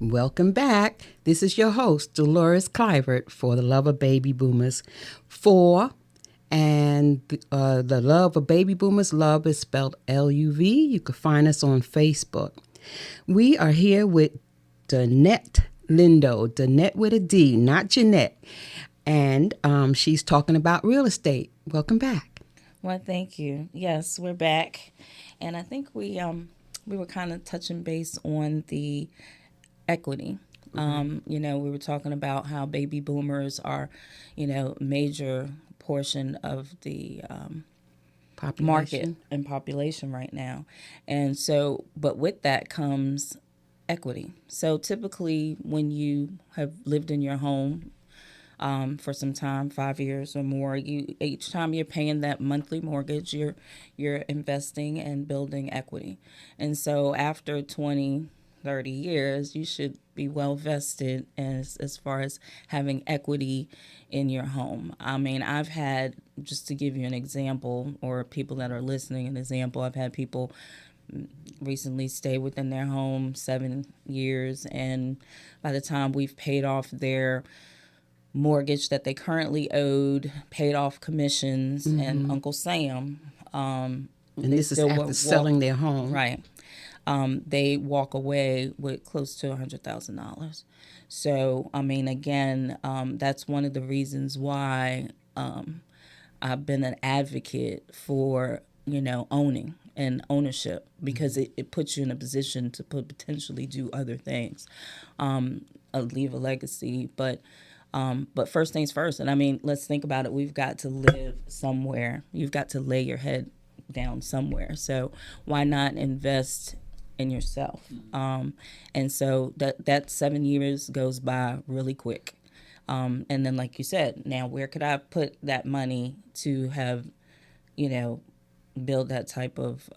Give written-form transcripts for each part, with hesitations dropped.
Welcome back. This is your host, Dolores Clivert, for the Love of Baby Boomers. The Love of Baby Boomers, love is spelled L-U-V. You can find us on Facebook. We are here with Danette Lindo, Danette with a D, not Jeanette. And she's talking about real estate. Welcome back. Well, thank you. Yes, we're back. And I think we were kind of touching base on the equity. We were talking about how baby boomers are, major portion of the market and population right now. And so, but with that comes equity. So typically when you have lived in your home for some time, 5 years or more, each time you're paying that monthly mortgage, you're investing and building equity. And so after 20, 30 years, you should be well vested as far as having equity in your home. I mean, I've had, just to give you an example, or people that are listening an example, I've had people recently stay within their home 7 years, and by the time we've paid off their mortgage that they currently owed, paid off commissions, and Uncle Sam, and this is after selling their home. Right. They walk away with close to $100,000. So, I mean, again, that's one of the reasons why I've been an advocate for, owning and ownership, because it puts you in a position to potentially do other things, leave a legacy. But first things first. And I mean, let's think about it. We've got to live somewhere. You've got to lay your head down somewhere. So why not invest in yourself? And so that 7 years goes by really quick. And then, like you said, now where could I put that money to have, build that type of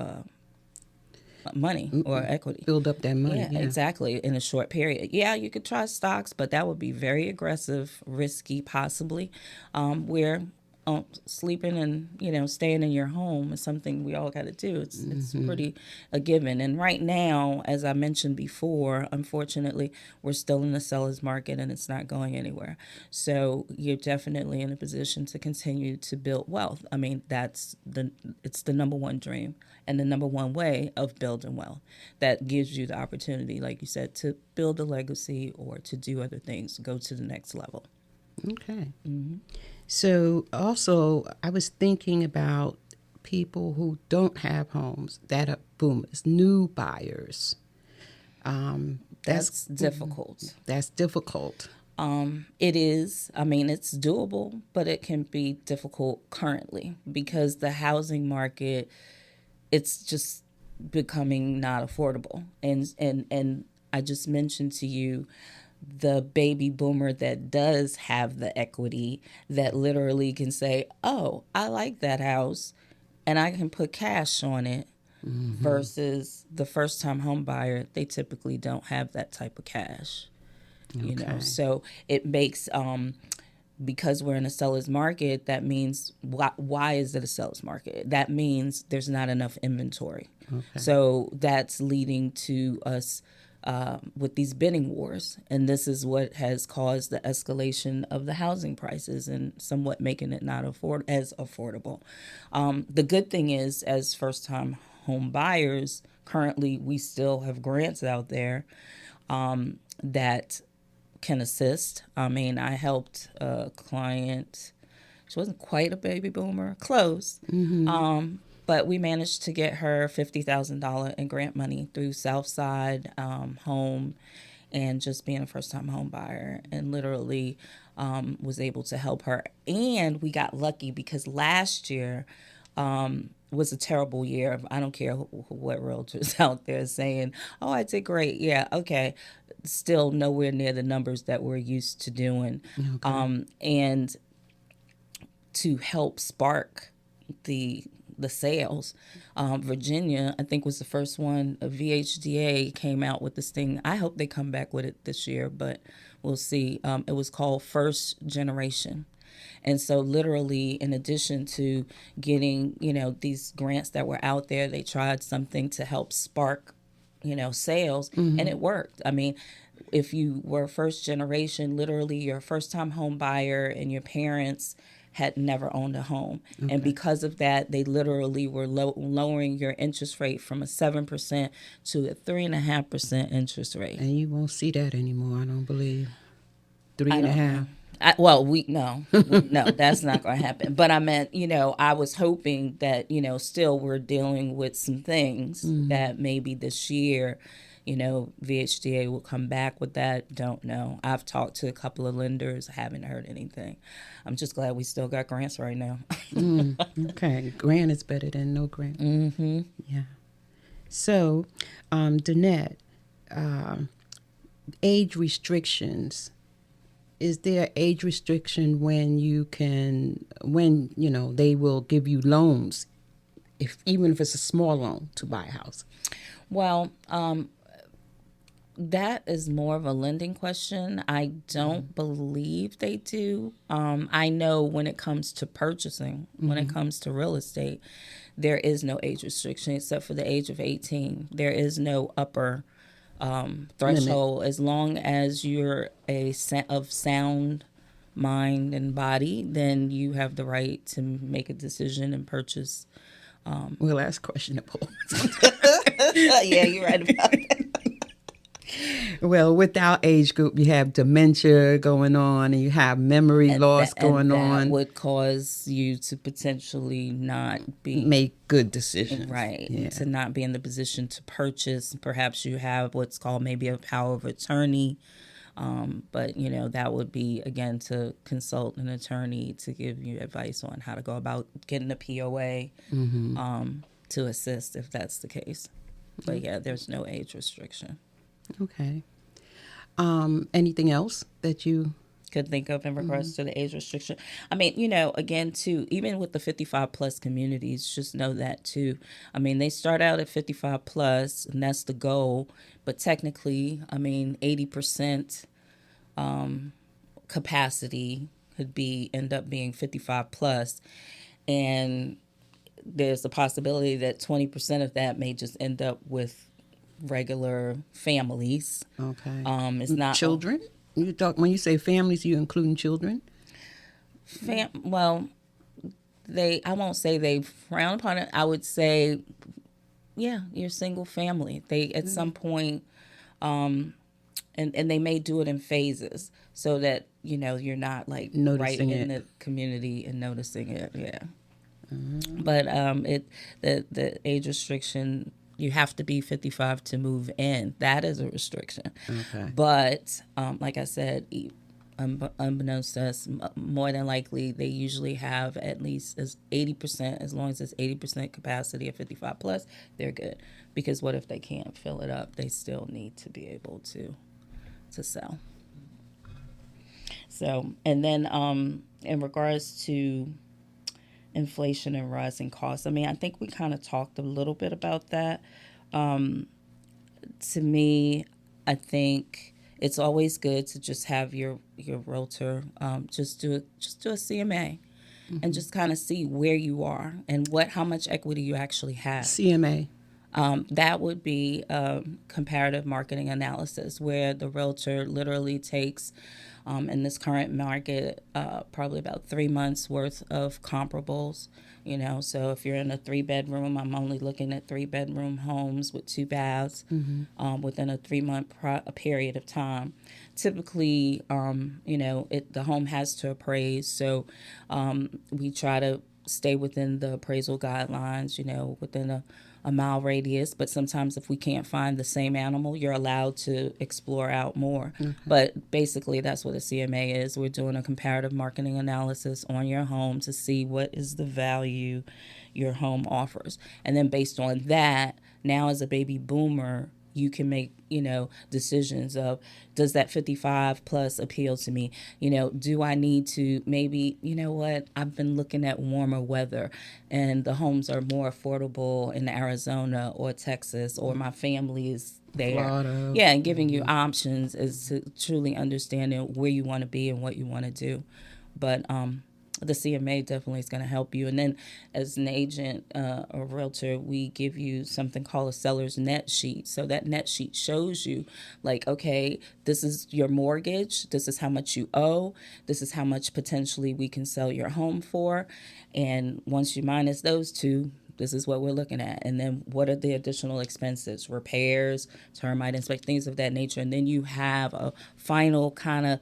money or equity? Build up that money. Yeah, exactly, in a short period. Yeah, you could try stocks, but that would be very aggressive, risky, possibly, where sleeping and staying in your home is something we all got to do. It's pretty a given. And right now, as I mentioned before, unfortunately, we're still in the seller's market and it's not going anywhere. So you're definitely in a position to continue to build wealth. I mean, it's the number one dream and the number one way of building wealth that gives you the opportunity, like you said, to build a legacy or to do other things, go to the next level. Okay. So also, I was thinking about people who don't have homes that are boomers, new buyers. That's difficult. That's difficult. It is. I mean, it's doable, but it can be difficult currently because the housing market, it's just becoming not affordable. And I just mentioned to you the baby boomer that does have the equity that literally can say, oh, I like that house and I can put cash on it, versus the first time home buyer, they typically don't have that type of cash. Okay. So it makes, because we're in a seller's market, that means why is it a seller's market? That means there's not enough inventory. Okay. So that's leading to us with these bidding wars. And this is what has caused the escalation of the housing prices and somewhat making it not as affordable. The good thing is, as first-time home buyers, currently we still have grants out there that can assist. I mean, I helped a client. She wasn't quite a baby boomer, close. But we managed to get her $50,000 in grant money through Southside Home and just being a first-time home buyer, and literally was able to help her. And we got lucky because last year was a terrible year. I don't care what realtors out there saying, oh, I did great. Yeah, okay. Still nowhere near the numbers that we're used to doing. Okay. And to help spark the sales, Virginia, I think, was the first one. A VHDA came out with this thing. I hope they come back with it this year, but we'll see. It was called First Generation. And so literally, in addition to getting, these grants that were out there, they tried something to help spark, sales, and it worked. I mean, if you were first generation, literally your first time home buyer and your parents had never owned a home. And because of that, they literally were lowering your interest rate from a 7% to a 3.5% interest rate. And you won't see that anymore, I don't believe. Three I and a don't half. know. No, that's not going to happen. But I meant, I was hoping that, still we're dealing with some things that maybe this year, VHDA will come back with that. Don't know. I've talked to a couple of lenders. Haven't heard anything. I'm just glad we still got grants right now. Okay. Grant is better than no grant. Mm-hmm. Yeah. So, Danette, age restrictions. Is there age restriction when they will give you loans, even if it's a small loan to buy a house? Well, that is more of a lending question. I don't believe they do. I know when it comes to purchasing, when it comes to real estate, there is no age restriction except for the age of 18. There is no upper threshold. Limit. As long as you're of sound mind and body, then you have the right to make a decision and purchase. Well, that's questionable. Yeah, you're right about that. Well, with our age group, you have dementia going on, and you have memory loss going on. That would cause you to potentially not make good decisions, right? Yeah. To not be in the position to purchase. Perhaps you have what's called maybe a power of attorney, but that would be again to consult an attorney to give you advice on how to go about getting a POA to assist if that's the case. But yeah, there's no age restriction. Okay. Anything else that you could think of in regards to the age restriction? I mean, again, too, even with the 55 plus communities, just know that too. I mean, they start out at 55 plus, and that's the goal. But technically, 80% capacity could end up being 55 plus, and there's a possibility that 20% of that may just end up with regular families. Okay. It's not children. When you say families, you including children? Well, I won't say they frown upon it. I would say, yeah, you're single family. They at some point, and they may do it in phases so that you're not like noticing right in the community and noticing it. Yeah. But the age restriction. You have to be 55 to move in. That is a restriction. Okay. But like I said, unbeknownst to us, more than likely they usually have at least as 80%. As long as it's 80% capacity of 55 plus, they're good. Because what if they can't fill it up? They still need to be able to sell. So, and then in regards to inflation and rising costs. I think we kind of talked a little bit about that. To me, I think it's always good to just have your realtor just do a CMA and just kind of see where you are and how much equity you actually have. CMA. That would be comparative marketing analysis, where the realtor literally takes in this current market, probably about 3 months worth of comparables. So if you're in a 3-bedroom, I'm only looking at 3-bedroom homes with 2 baths within a 3-month period of time. Typically, the home has to appraise, so we try to stay within the appraisal guidelines, within a mile radius, but sometimes if we can't find the same animal, you're allowed to explore out more. Okay. But basically that's what a CMA is. We're doing a comparative marketing analysis on your home to see what is the value your home offers. And then based on that, now as a baby boomer, you can make, decisions of, does that 55 plus appeal to me? Do I need to maybe, I've been looking at warmer weather and the homes are more affordable in Arizona or Texas, or my family is there. Florida. Yeah, and giving you options is to truly understanding where you want to be and what you want to do. But the CMA definitely is going to help you. And then as an agent or realtor, we give you something called a seller's net sheet. So that net sheet shows you like, okay, this is your mortgage. This is how much you owe. This is how much potentially we can sell your home for. And once you minus those two, this is what we're looking at. And then what are the additional expenses, repairs, termite inspection, things of that nature. And then you have a final kind of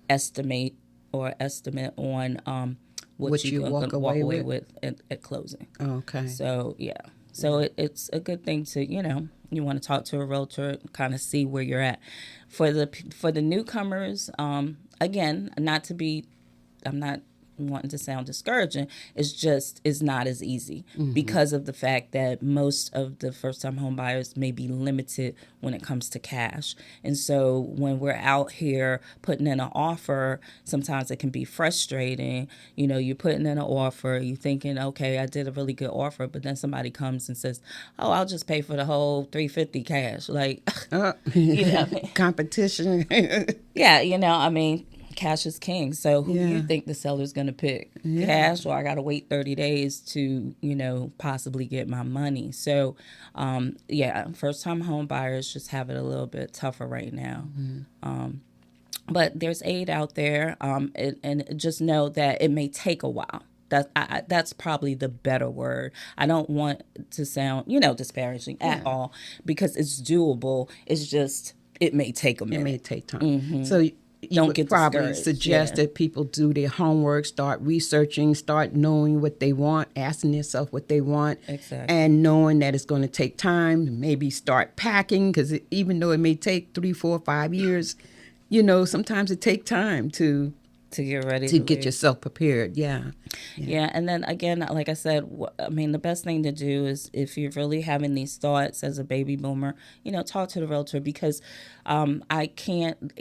estimate on what you walk away with at closing. Okay. So, yeah. So it's a good thing to, you want to talk to a realtor, kind of see where you're at. For the newcomers, again, I'm not wanting to sound discouraging, it's not as easy because of the fact that most of the first-time home buyers may be limited when it comes to cash. And so when we're out here putting in an offer, sometimes it can be frustrating. You're putting in an offer, you're thinking, okay, I did a really good offer, but then somebody comes and says, oh, I'll just pay for the whole $350 cash. Like, competition. Yeah, cash is king. So who do you think the seller's going to pick? Cash, or I got to wait 30 days to, possibly get my money. So, first-time home buyers just have it a little bit tougher right now. But there's aid out there, and just know that it may take a while. That's probably the better word. I don't want to sound, disparaging at all, because it's doable. It's just, it may take a minute. It may take time. So you would probably suggest that people do their homework, start researching, start knowing what they want, asking themselves what they want, and knowing that it's going to take time. Maybe start packing, because even though it may take 3, 4, 5 years, sometimes it takes time to get ready to get yourself prepared. Yeah. And then again, like I said, the best thing to do is, if you're really having these thoughts as a baby boomer, talk to the realtor, because I can't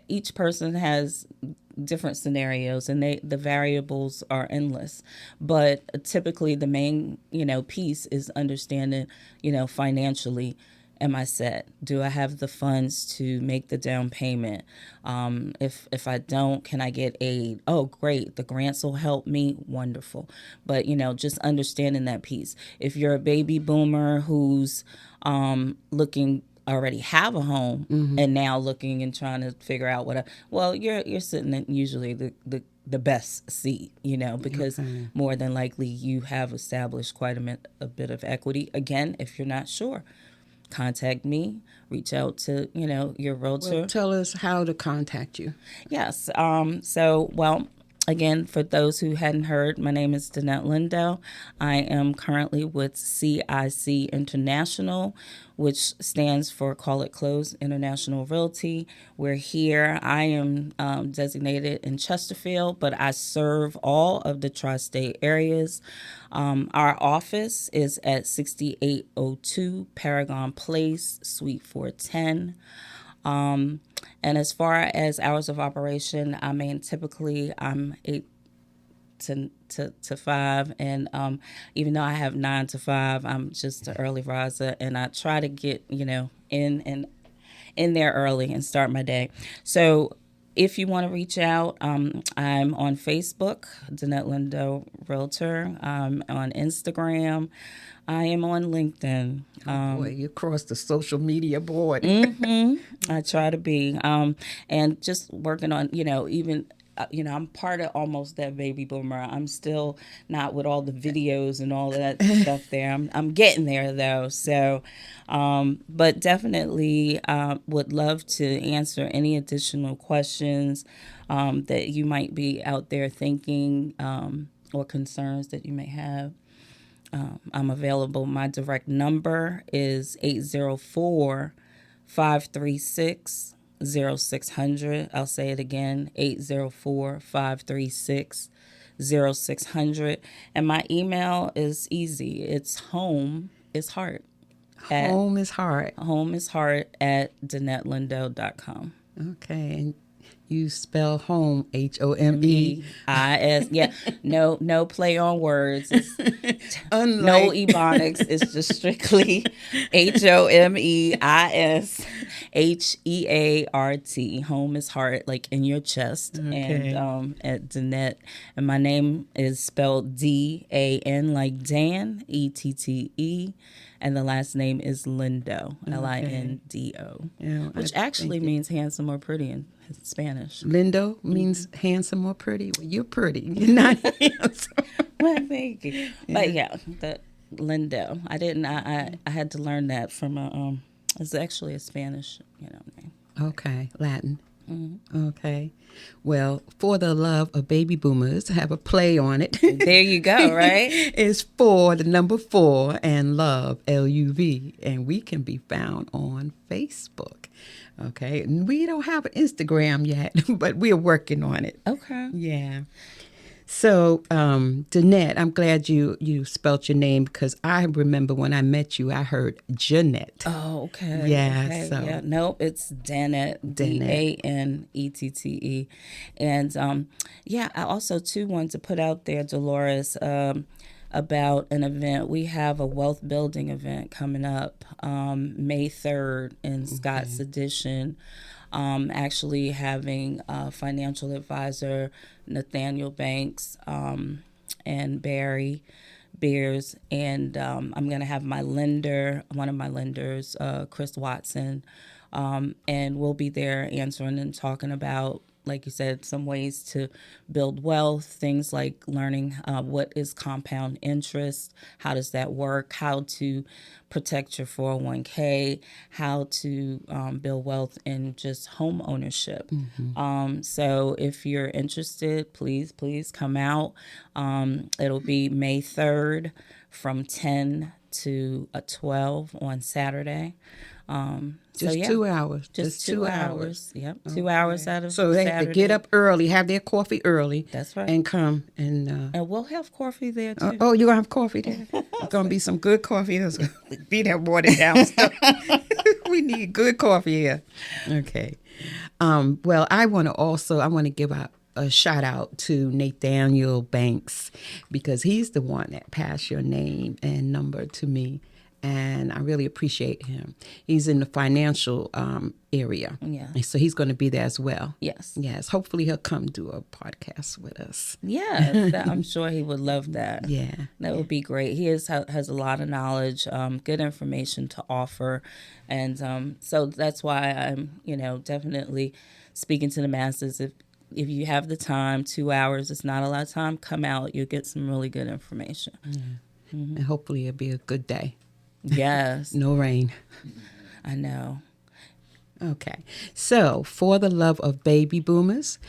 each person has different scenarios, and the variables are endless. But typically the main, piece is understanding, financially, am I set? Do I have the funds to make the down payment? If I don't, can I get aid? Oh, great. The grants will help me. Wonderful. But, just understanding that piece. If you're a baby boomer who's already have a home and now looking and trying to figure out you're sitting in usually the best seat, because more than likely you have established quite a bit of equity. Again, if you're not sure, contact me, reach out to, your realtor. Well, tell us how to contact you. Yes. Again, for those who hadn't heard, my name is Danette Lindo. I am currently with CIC International, which stands for Call It Close International Realty. We're here. I am designated in Chesterfield, but I serve all of the tri-state areas. Our office is at 6802 Paragon Place, Suite 410. And as far as hours of operation, typically I'm 8 to 5, and even though I have 9 to 5, I'm just an early riser, and I try to get in there early and start my day. So if you want to reach out, I'm on Facebook, Danette Lindo Realtor. I'm on Instagram. I am on LinkedIn. Boy, you crossed the social media board. I try to be. And just working on, even, I'm part of almost that baby boomer. I'm still not with all the videos and all of that stuff there. I'm getting there, though. So, but definitely would love to answer any additional questions that you might be out there thinking, or concerns that you may have. I'm available. My direct number is 804-536-0600. I'll say it again, 804-536-0600. And my email is easy. It's home is heart. Home is heart. Home is heart at DanetteLindo.com. Okay. And You spell home Home. MEIS. Yeah. No play on words. It's no Unlike ebonics. It's just strictly HOMEISHEART. Home is heart, like in your chest. Okay. And at Danette. And my name is spelled DAN, like Dan, ETTE. And the last name is Lindo, LINDO, Yeah, which actually means handsome or pretty in Spanish. Lindo means handsome or pretty. Well, you're pretty. You're not handsome. Well, thank you. But yeah, the Lindo. I had to learn that from it's actually a Spanish, name. Okay, Latin. Okay. Well, for the love of baby boomers, have a play on it. There you go, right? It's for the number 4 and love, LUV. And we can be found on Facebook. Okay. And we don't have an Instagram yet, but we're working on it. Okay. Yeah. So, Danette, I'm glad you spelt your name because I remember when I met you, I heard Jeanette. Oh, okay. Yeah. Okay. So. Yeah. Nope. It's Danette. DANETTE. And I also too want to put out there, Dolores, about an event. We have a wealth building event coming up May 3rd in Scott's Edition. Actually having financial advisor Nathaniel Banks and Barry Beers, and I'm going to have one of my lenders, Chris Watson, and we'll be there answering and talking about, like you said, some ways to build wealth, things like learning what is compound interest, how does that work, how to protect your 401k, how to build wealth in just home ownership. So if you're interested, please come out. It'll be May 3rd from 10 to 12 on Saturday. Just 2 hours. Just 2 hours. Yep. 2 hours out of So they have to get up early, have their coffee early. That's right. And come. And we'll have coffee there, too. you're going to have coffee there? It's going to be some good coffee. It's going to be that watered down stuff. We need good coffee here. Okay. Well, I want to give a shout out to Nathaniel Banks because he's the one that passed your name and number to me. And I really appreciate him. He's in the financial area. Yeah. And so he's going to be there as well. Yes. Yes. Hopefully he'll come do a podcast with us. Yeah. I'm sure he would love that. Yeah. That would be great. He has a lot of knowledge, good information to offer. And so that's why I'm, definitely speaking to the masses. If you have the time, 2 hours, it's not a lot of time, come out. You'll get some really good information. Yeah. And hopefully it'll be a good day. Yes. No rain. I know. Okay. So, for the love of baby boomers,